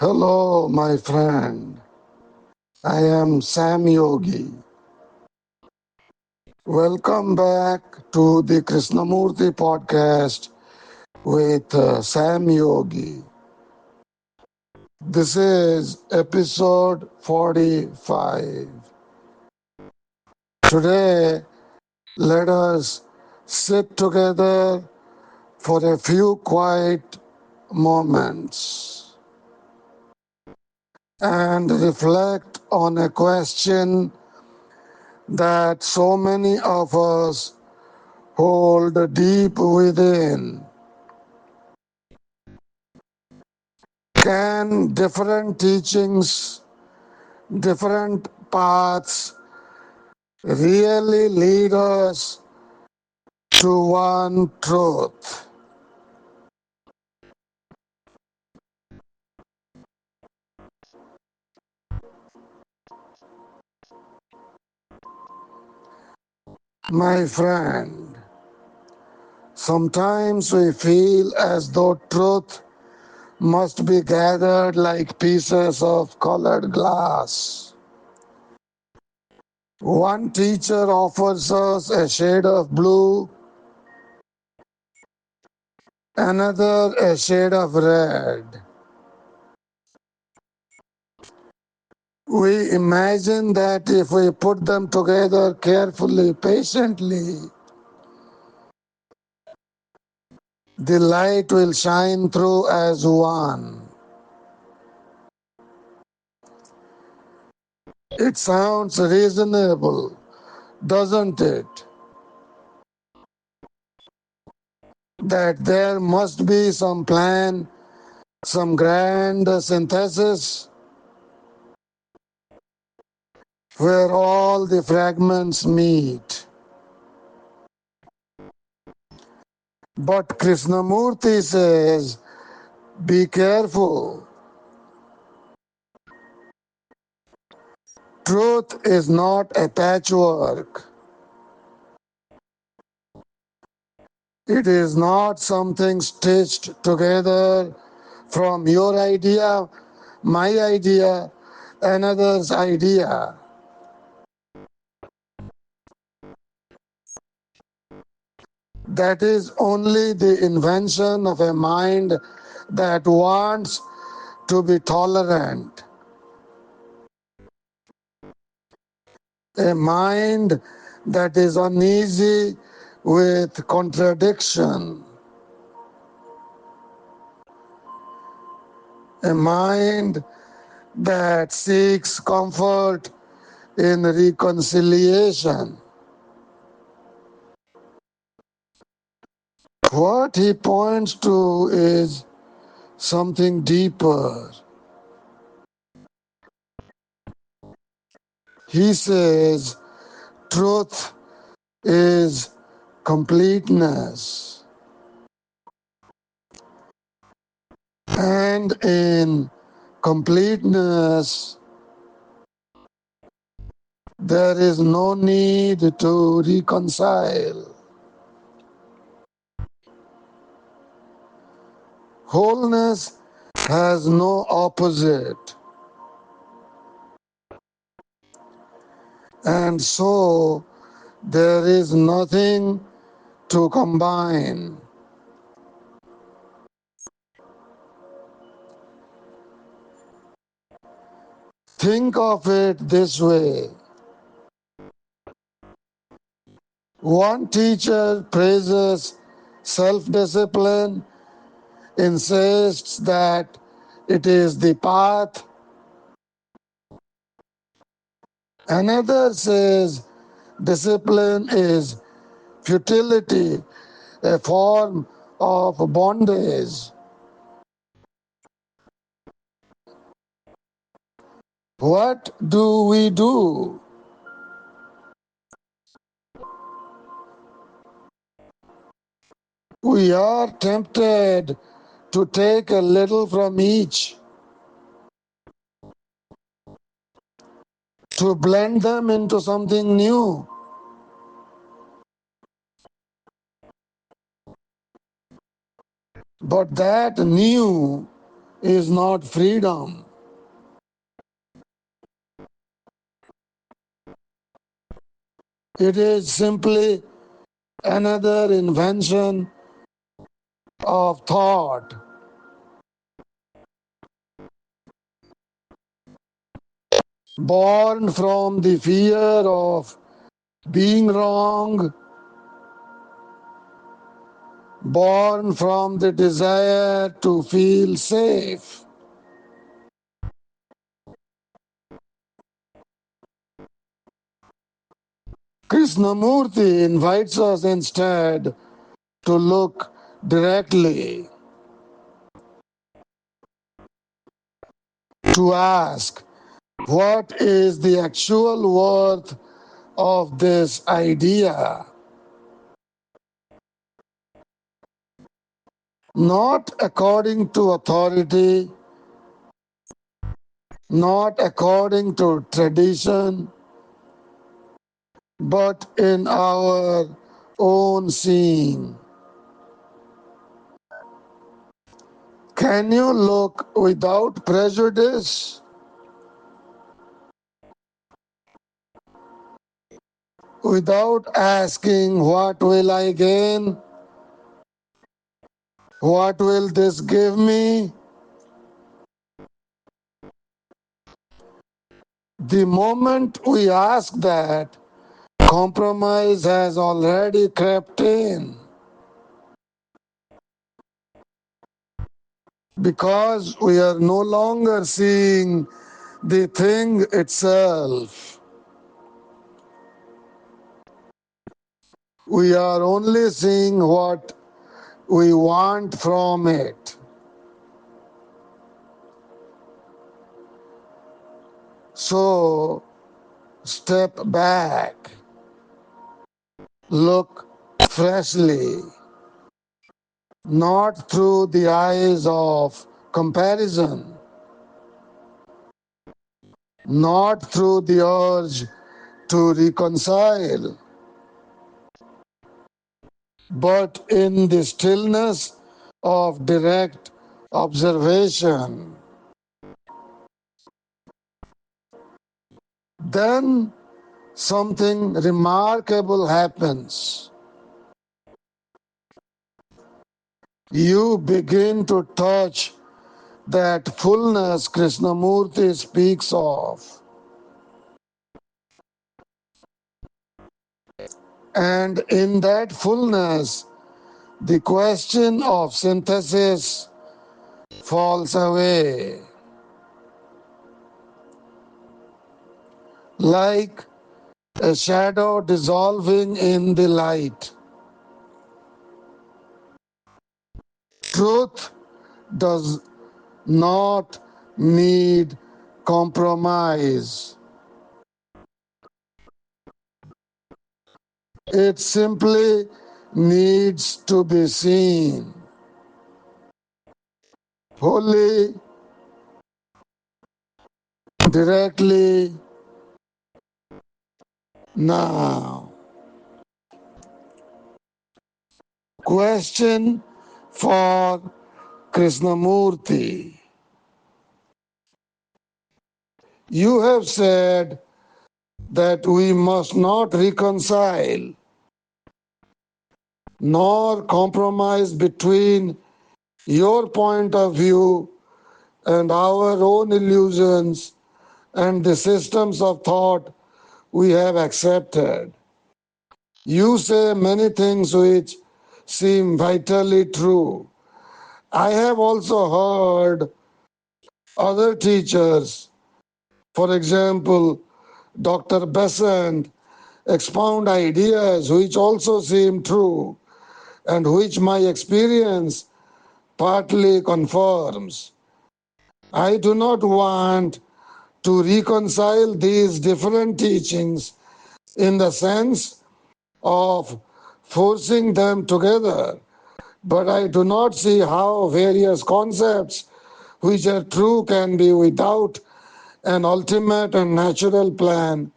Hello, my friend. I am Sam Yogi. Welcome back to the Krishnamurti podcast with Sam Yogi. This is episode 45. Today, let us sit together for a few quiet moments and reflect on a question that so many of us hold deep within. Can different teachings, different paths really lead us to one truth? My friend, sometimes we feel as though truth must be gathered like pieces of colored glass. One teacher offers us a shade of blue, another a shade of red. We imagine that if we put them together carefully, patiently, the light will shine through as one. It sounds reasonable, doesn't it? That there must be some plan, some grand synthesis where all the fragments meet. But Krishnamurti says, be careful. Truth is not a patchwork. It is not something stitched together from your idea, my idea, another's idea. That is only the invention of a mind that wants to be tolerant, a mind that is uneasy with contradiction, a mind that seeks comfort in reconciliation. What he points to is something deeper. He says truth is completeness. And in completeness, there is no need to reconcile. Wholeness has no opposite. And so there is nothing to combine. Think of it this way. One teacher praises self-discipline, insists that it is the path. Another says discipline is futility, a form of bondage. What do we do? We are tempted to take a little from each, to blend them into something new. But that new is not freedom. It is simply another invention of thought, born from the fear of being wrong, born from the desire to feel safe. Krishnamurti invites us instead to look directly, to ask, what is the actual worth of this idea? Not according to authority, not according to tradition, but in our own seeing. Can you look without prejudice? Without asking, what will I gain? What will this give me? The moment we ask that, compromise has already crept in. Because we are no longer seeing the thing itself. We are only seeing what we want from it. So, step back, look freshly, not through the eyes of comparison, not through the urge to reconcile, but in the stillness of direct observation. Then something remarkable happens. You begin to touch that fullness Krishnamurti speaks of. And in that fullness, the question of synthesis falls away. Like a shadow dissolving in the light. Truth does not need compromise. It simply needs to be seen. Wholly, directly, now. Question for Krishnamurti. You have said that we must not reconcile nor compromise between your point of view and our own illusions and the systems of thought we have accepted. You say many things which seem vitally true. I have also heard other teachers, for example, Dr. Besant, expound ideas which also seem true and which my experience partly confirms. I do not want to reconcile these different teachings in the sense of forcing them together, but I do not see how various concepts which are true can be without an ultimate and natural plan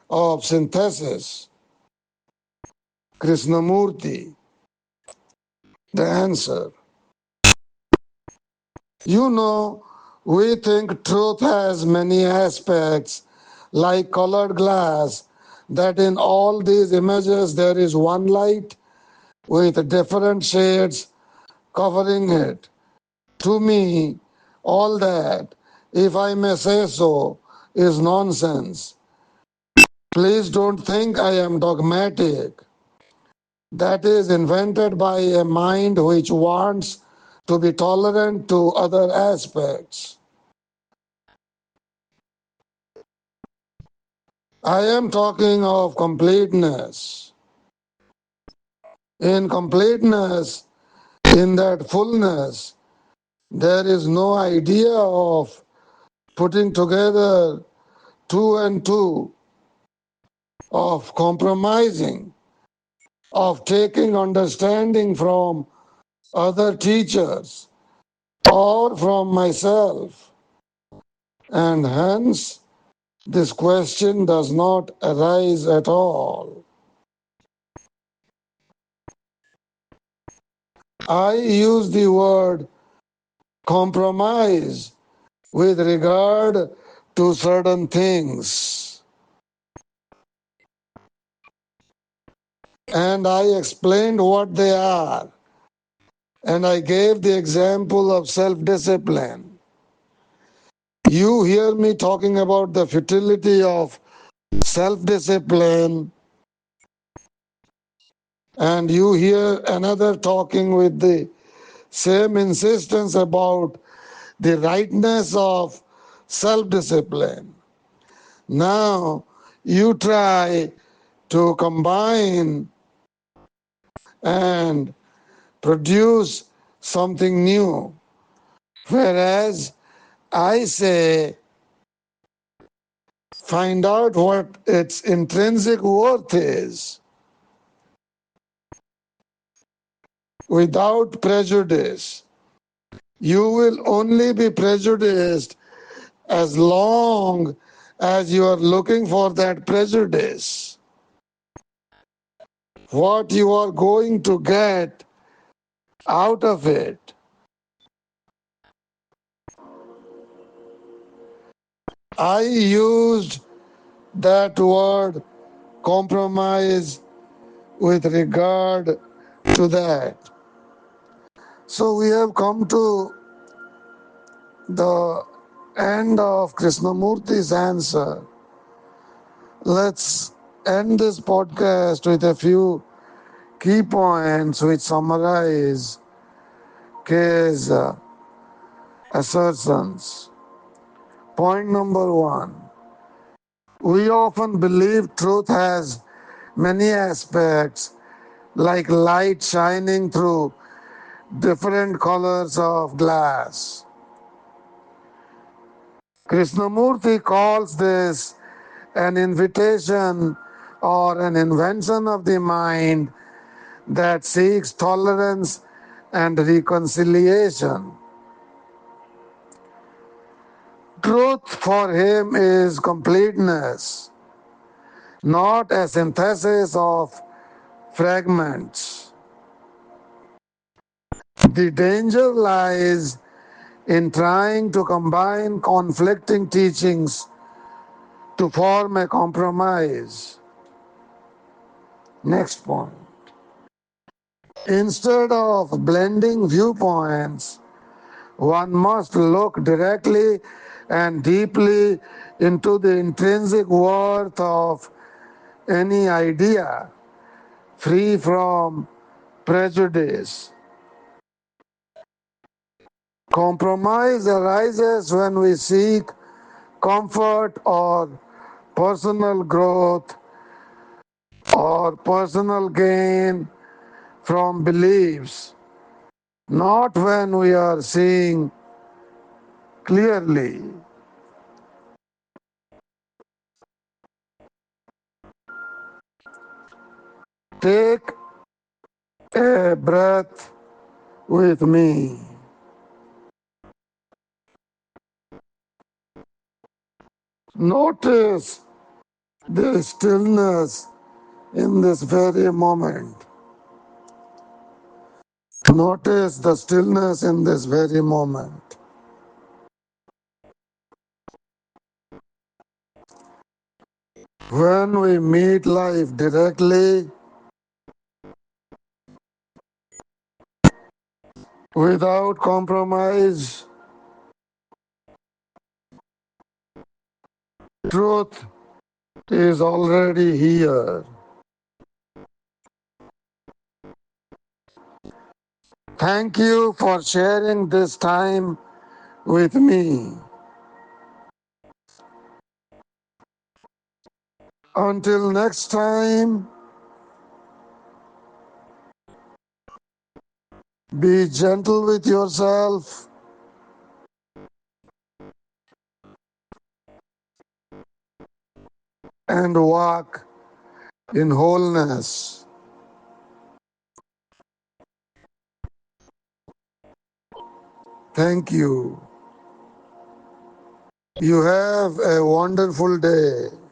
of synthesis. Krishnamurti, the answer. You know, we think truth has many aspects, like colored glass, that in all these images there is one light with different shades covering it. To me, all that, if I may say so, is nonsense. Please don't think I am dogmatic. That is invented by a mind which wants to be tolerant to other aspects. I am talking of completeness. In completeness, in that fullness, there is no idea of putting together two and two, of compromising, of taking understanding from other teachers or from myself. And hence, this question does not arise at all. I use the word compromise with regard to certain things. And I explained what they are. And I gave the example of self discipline. You hear me talking about the futility of self discipline, and you hear another talking with the same insistence about the rightness of self discipline. Now, you try to combine and produce something new, whereas I say find out what its intrinsic worth is without prejudice. You will only be prejudiced as long as you are looking for that prejudice. What you are going to get out of it. I used that word compromise with regard to that. So we have come to the end of Krishnamurti's answer. Let's end this podcast with a few key points which summarize K's assertions. Point number one, we often believe truth has many aspects, like light shining through different colors of glass. Krishnamurti calls this an invitation or an invention of the mind that seeks tolerance and reconciliation. Truth for him is completeness, not a synthesis of fragments. The danger lies in trying to combine conflicting teachings to form a compromise. Next point. Instead of blending viewpoints, one must look directly and deeply into the intrinsic worth of any idea, free from prejudice. Compromise arises when we seek comfort or personal growth or personal gain from beliefs, not when we are seeing clearly. Take a breath with me. Notice the stillness in this very moment. Notice the stillness in this very moment. When we meet life directly, without compromise, truth is already here. Thank you for sharing this time with me. Until next time, be gentle with yourself and walk in wholeness. Thank you. You have a wonderful day.